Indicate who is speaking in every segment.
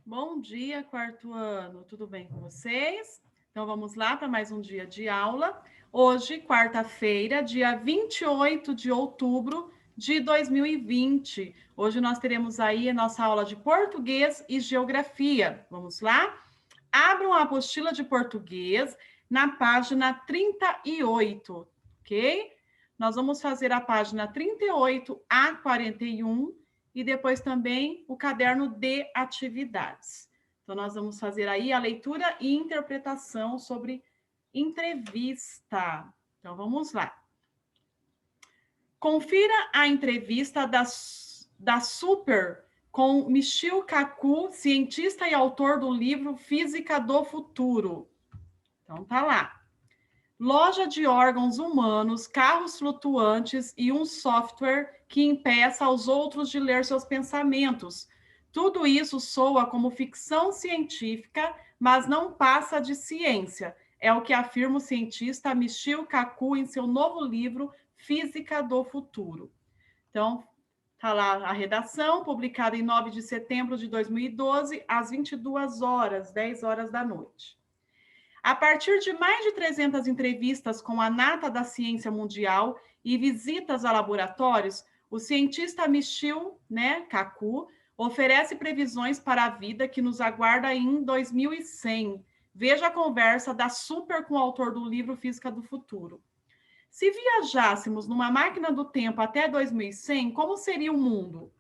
Speaker 1: Bom dia, quarto ano. Tudo bem com vocês? Então vamos lá para mais um dia de aula. Hoje, quarta-feira, dia 28 de outubro de 2020. Hoje nós teremos aí a nossa aula de português e geografia. Vamos lá? Abram a apostila de português na página 38, ok? Nós vamos fazer a página 38 a 41 e depois também o caderno de atividades. Então, nós vamos fazer aí a leitura e interpretação sobre entrevista. Então, vamos lá. Confira a entrevista da Super com Michio Kaku, cientista e autor do livro Física do Futuro. Então, tá lá. Loja de órgãos humanos, carros flutuantes e um software que impeça aos outros de ler seus pensamentos. Tudo isso soa como ficção científica, mas não passa de ciência. É o que afirma o cientista Michio Kaku em seu novo livro Física do Futuro. Então, tá lá a redação, publicada em 9 de setembro de 2012, às 22 horas, 10 horas da noite. A partir de mais de 300 entrevistas com a nata da ciência mundial e visitas a laboratórios, o cientista Michio Kaku oferece previsões para a vida que nos aguarda em 2100. Veja a conversa da Super com o autor do livro Física do Futuro. Se viajássemos numa máquina do tempo até 2100, como seria o mundo?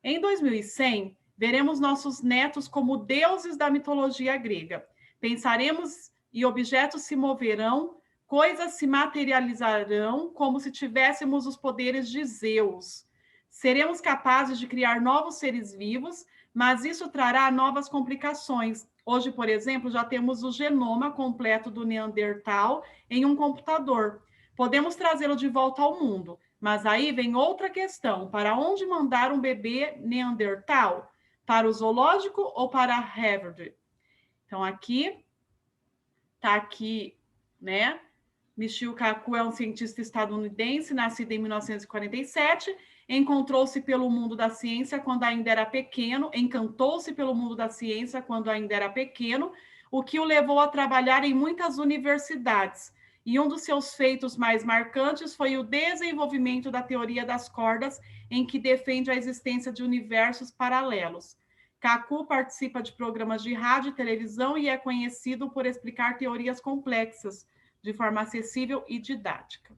Speaker 1: Em 2100, veremos nossos netos como deuses da mitologia grega. Pensaremos e objetos se moverão, coisas se materializarão como se tivéssemos os poderes de Zeus. Seremos capazes de criar novos seres vivos, mas isso trará novas complicações. Hoje, por exemplo, já temos o genoma completo do Neandertal em um computador. Podemos trazê-lo de volta ao mundo, mas aí vem outra questão: para onde mandar um bebê Neandertal? Para o zoológico ou para Harvard? Então, aqui está aqui, né? Michio Kaku é um cientista estadunidense, nascido em 1947, encontrou-se pelo mundo da ciência quando ainda era pequeno, encantou-se pelo mundo da ciência quando ainda era pequeno, o que o levou a trabalhar em muitas universidades. E um dos seus feitos mais marcantes foi o desenvolvimento da teoria das cordas, em que defende a existência de universos paralelos. Kaku participa de programas de rádio e televisão e é conhecido por explicar teorias complexas de forma acessível e didática.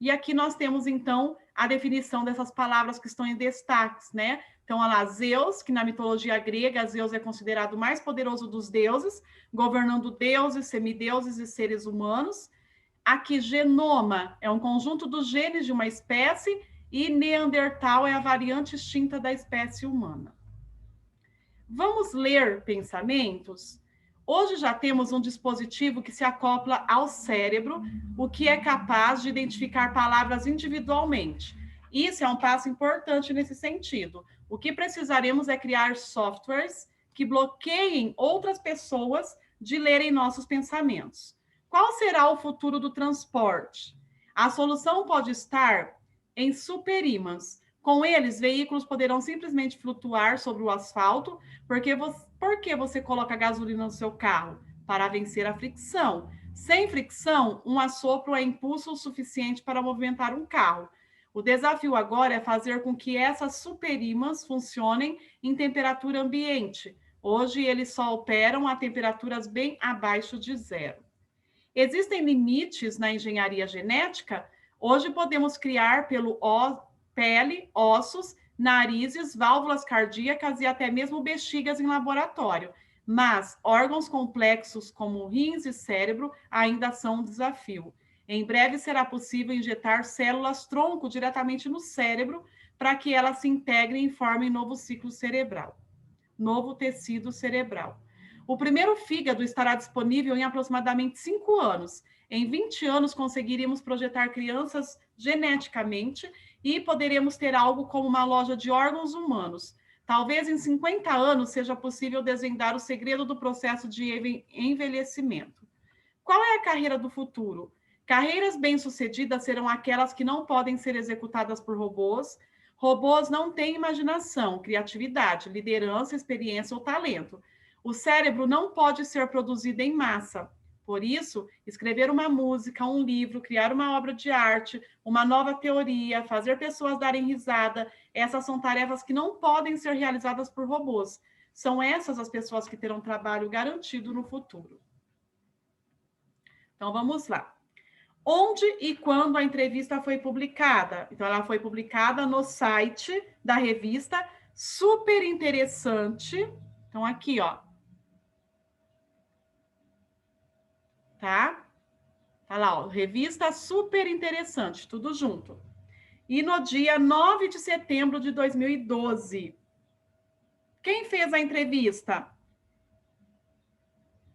Speaker 1: E aqui nós temos, então, a definição dessas palavras que estão em destaques, né? Então, olha lá, Zeus, que na mitologia grega, Zeus é considerado o mais poderoso dos deuses, governando deuses, semideuses e seres humanos. Aqui, genoma é um conjunto dos genes de uma espécie e Neandertal é a variante extinta da espécie humana. Vamos ler pensamentos? Hoje já temos um dispositivo que se acopla ao cérebro, o que é capaz de identificar palavras individualmente. Isso é um passo importante nesse sentido. O que precisaremos é criar softwares que bloqueiem outras pessoas de lerem nossos pensamentos. Qual será o futuro do transporte? A solução pode estar em superímãs. Com eles, veículos poderão simplesmente flutuar sobre o asfalto, por que você coloca gasolina no seu carro? Para vencer a fricção. Sem fricção, um assopro é impulso o suficiente para movimentar um carro. O desafio agora é fazer com que essas superímãs funcionem em temperatura ambiente. Hoje, eles só operam a temperaturas bem abaixo de zero. Existem limites na engenharia genética? Hoje podemos criar pele, ossos, narizes, válvulas cardíacas e até mesmo bexigas em laboratório. Mas órgãos complexos como rins e cérebro ainda são um desafio. Em breve será possível injetar células-tronco diretamente no cérebro para que elas se integrem e formem novo ciclo cerebral, novo tecido cerebral. O primeiro fígado estará disponível em aproximadamente 5 anos. Em 20 anos, conseguiríamos projetar crianças geneticamente e poderemos ter algo como uma loja de órgãos humanos. Talvez em 50 anos seja possível desvendar o segredo do processo de envelhecimento. Qual é a carreira do futuro? Carreiras bem-sucedidas serão aquelas que não podem ser executadas por robôs. Robôs não têm imaginação, criatividade, liderança, experiência ou talento. O cérebro não pode ser produzido em massa. Por isso, escrever uma música, um livro, criar uma obra de arte, uma nova teoria, fazer pessoas darem risada, essas são tarefas que não podem ser realizadas por robôs. São essas as pessoas que terão trabalho garantido no futuro. Então, vamos lá. Onde e quando a entrevista foi publicada? Então, ela foi publicada no site da revista Super Interessante. Então, aqui, ó. Tá? Tá lá, ó. Revista Super Interessante, tudo junto. E no dia 9 de setembro de 2012. Quem fez a entrevista?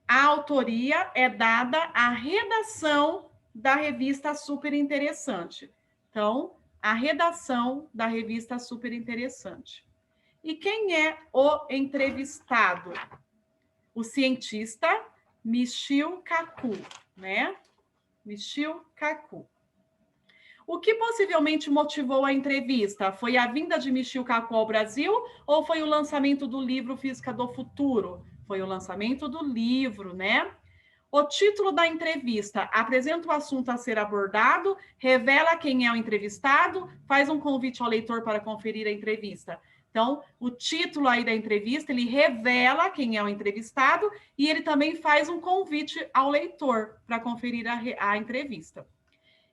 Speaker 1: A autoria é dada à redação da revista Super Interessante. Então, a redação da revista Super Interessante. E quem é o entrevistado? O cientista Michio Kaku, né? Michio Kaku. O que possivelmente motivou a entrevista? Foi a vinda de Michio Kaku ao Brasil ou foi o lançamento do livro Física do Futuro? Foi o lançamento do livro, né? O título da entrevista apresenta o assunto a ser abordado, revela quem é o entrevistado, faz um convite ao leitor para conferir a entrevista. Então, o título aí da entrevista, ele revela quem é o entrevistado e ele também faz um convite ao leitor para conferir a entrevista.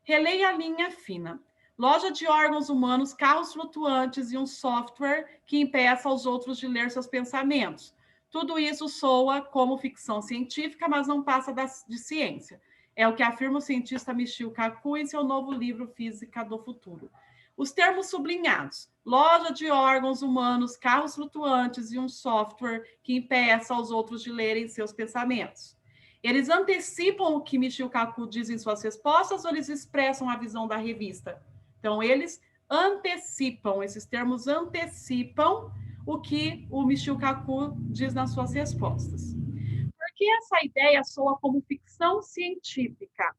Speaker 1: Releia a linha fina. Loja de órgãos humanos, carros flutuantes e um software que impeça os outros de ler seus pensamentos. Tudo isso soa como ficção científica, mas não passa de ciência. É o que afirma o cientista Michio Kaku em seu novo livro Física do Futuro. Os termos sublinhados: loja de órgãos humanos, carros flutuantes e um software que impeça os outros de lerem seus pensamentos. Eles antecipam o que Michio Kaku diz em suas respostas ou eles expressam a visão da revista? Então, eles antecipam, esses termos antecipam o que o Michio Kaku diz nas suas respostas. Por que essa ideia soa como ficção científica?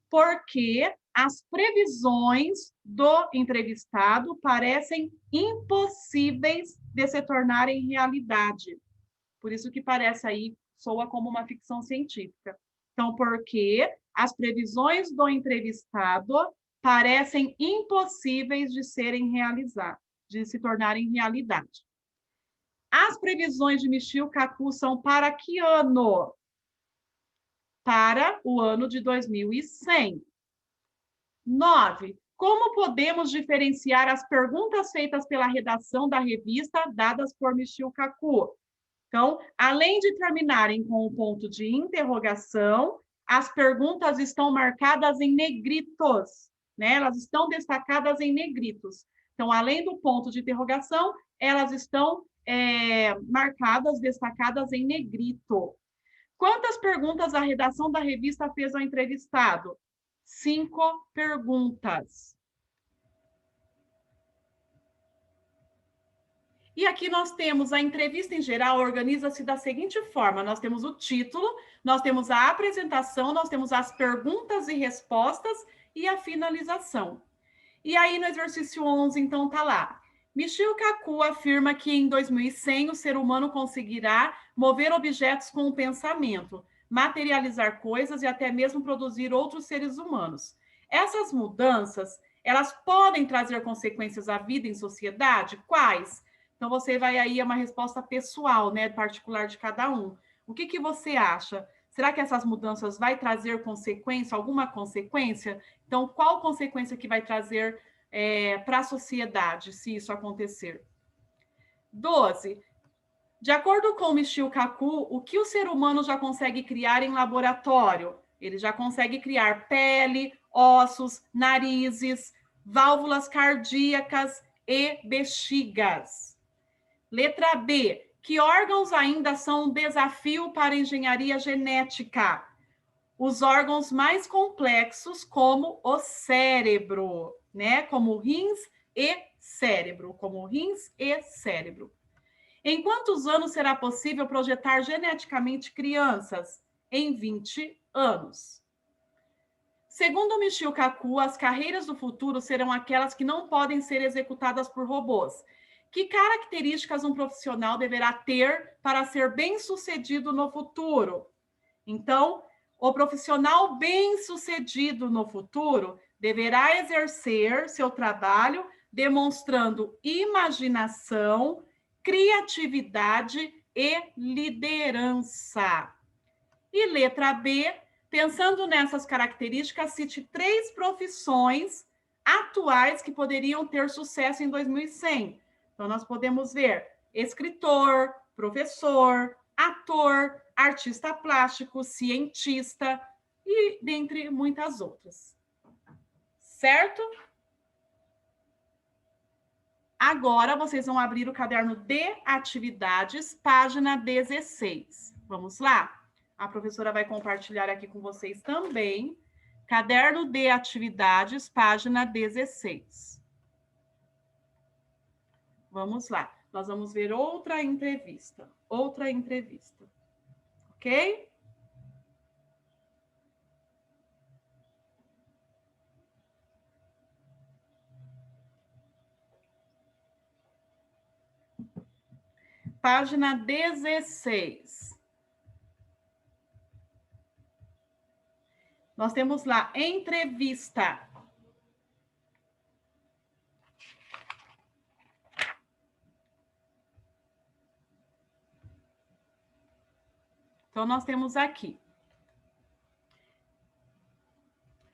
Speaker 1: Porque as previsões do entrevistado parecem impossíveis de se tornarem realidade. Por isso que parece aí, soa como uma ficção científica. Então, porque as previsões do entrevistado parecem impossíveis de serem realizadas, de se tornarem realidade. As previsões de Michio Kaku são para que ano? Para o ano de 2100. 9. Como podemos diferenciar as perguntas feitas pela redação da revista dadas por Michio Kaku? Então, além de terminarem com o ponto de interrogação, as perguntas estão marcadas em negritos, né? Elas estão destacadas em negritos. Então, além do ponto de interrogação, elas estão marcadas, destacadas em negrito. Quantas perguntas a redação da revista fez ao entrevistado? 5 perguntas. E aqui nós temos a entrevista em geral, organiza-se da seguinte forma: nós temos o título, nós temos a apresentação, nós temos as perguntas e respostas e a finalização. E aí no exercício 11, então, tá lá. Michio Kaku afirma que em 2100 o ser humano conseguirá mover objetos com o pensamento, materializar coisas e até mesmo produzir outros seres humanos. Essas mudanças, elas podem trazer consequências à vida em sociedade? Quais? Então, você vai aí a uma resposta pessoal, né, particular de cada um. O que você acha? Será que essas mudanças vai trazer consequência, alguma consequência? Então, qual consequência que vai trazer para a sociedade, se isso acontecer? 12. De acordo com Michio Kaku, o que o ser humano já consegue criar em laboratório? Ele já consegue criar pele, ossos, narizes, válvulas cardíacas e bexigas. Letra B. Que órgãos ainda são um desafio para a engenharia genética? Os órgãos mais complexos, como o cérebro, né? Como rins e cérebro, como rins e cérebro. Em quantos anos será possível projetar geneticamente crianças? Em 20 anos. Segundo Michio Kaku, as carreiras do futuro serão aquelas que não podem ser executadas por robôs. Que características um profissional deverá ter para ser bem-sucedido no futuro? Então, o profissional bem-sucedido no futuro deverá exercer seu trabalho demonstrando imaginação, criatividade e liderança. E letra B, pensando nessas características, cite 3 profissões atuais que poderiam ter sucesso em 2100. Então, nós podemos ver escritor, professor, ator, artista plástico, cientista e dentre muitas outras. Certo? Agora, vocês vão abrir o caderno de atividades, página 16. Vamos lá? A professora vai compartilhar aqui com vocês também. Caderno de atividades, página 16. Vamos lá. Nós vamos ver outra entrevista. Outra entrevista. Ok? Página 16. Nós temos lá, entrevista. Então, nós temos aqui.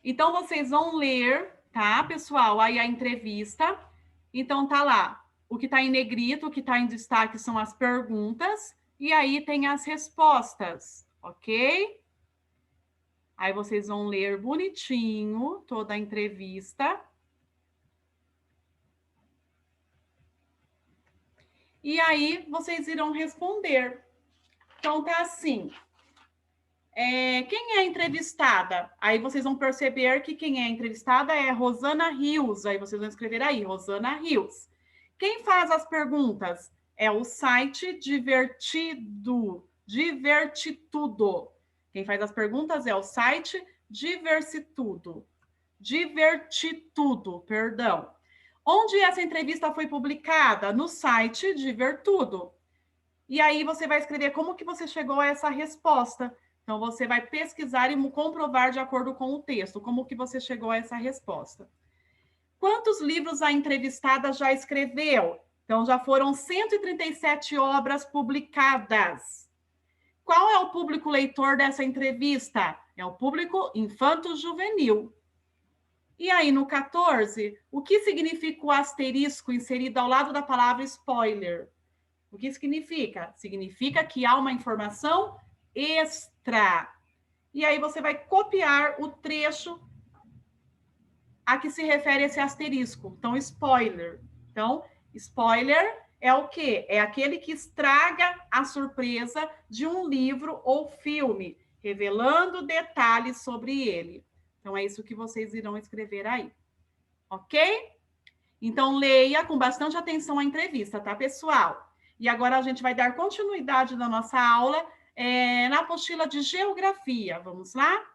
Speaker 1: Então, vocês vão ler, tá, pessoal? Aí a entrevista. Então, tá lá. O que está em negrito, o que está em destaque são as perguntas. E aí tem as respostas, ok? Aí vocês vão ler bonitinho toda a entrevista. E aí vocês irão responder. Então, tá assim. Quem é a entrevistada? Aí vocês vão perceber que quem é a entrevistada é Rosana Rios. Aí vocês vão escrever aí, Rosana Rios. Quem faz as perguntas? É o site Divertitudo. Quem faz as perguntas é o site Divertitudo. Perdão. Onde essa entrevista foi publicada? No site Divertudo. E aí você vai escrever como que você chegou a essa resposta. Então, você vai pesquisar e comprovar de acordo com o texto, como que você chegou a essa resposta. Quantos livros a entrevistada já escreveu? Então, já foram 137 obras publicadas. Qual é o público leitor dessa entrevista? É o público infanto-juvenil. E aí, no 14, o que significa o asterisco inserido ao lado da palavra spoiler? O que significa? Significa que há uma informação extra. E aí você vai copiar o trecho a que se refere esse asterisco. Então, spoiler. Então, spoiler é o quê? É aquele que estraga a surpresa de um livro ou filme, revelando detalhes sobre ele. Então, é isso que vocês irão escrever aí. Ok? Então, leia com bastante atenção a entrevista, tá, pessoal? E agora a gente vai dar continuidade na nossa aula na apostila de geografia. Vamos lá?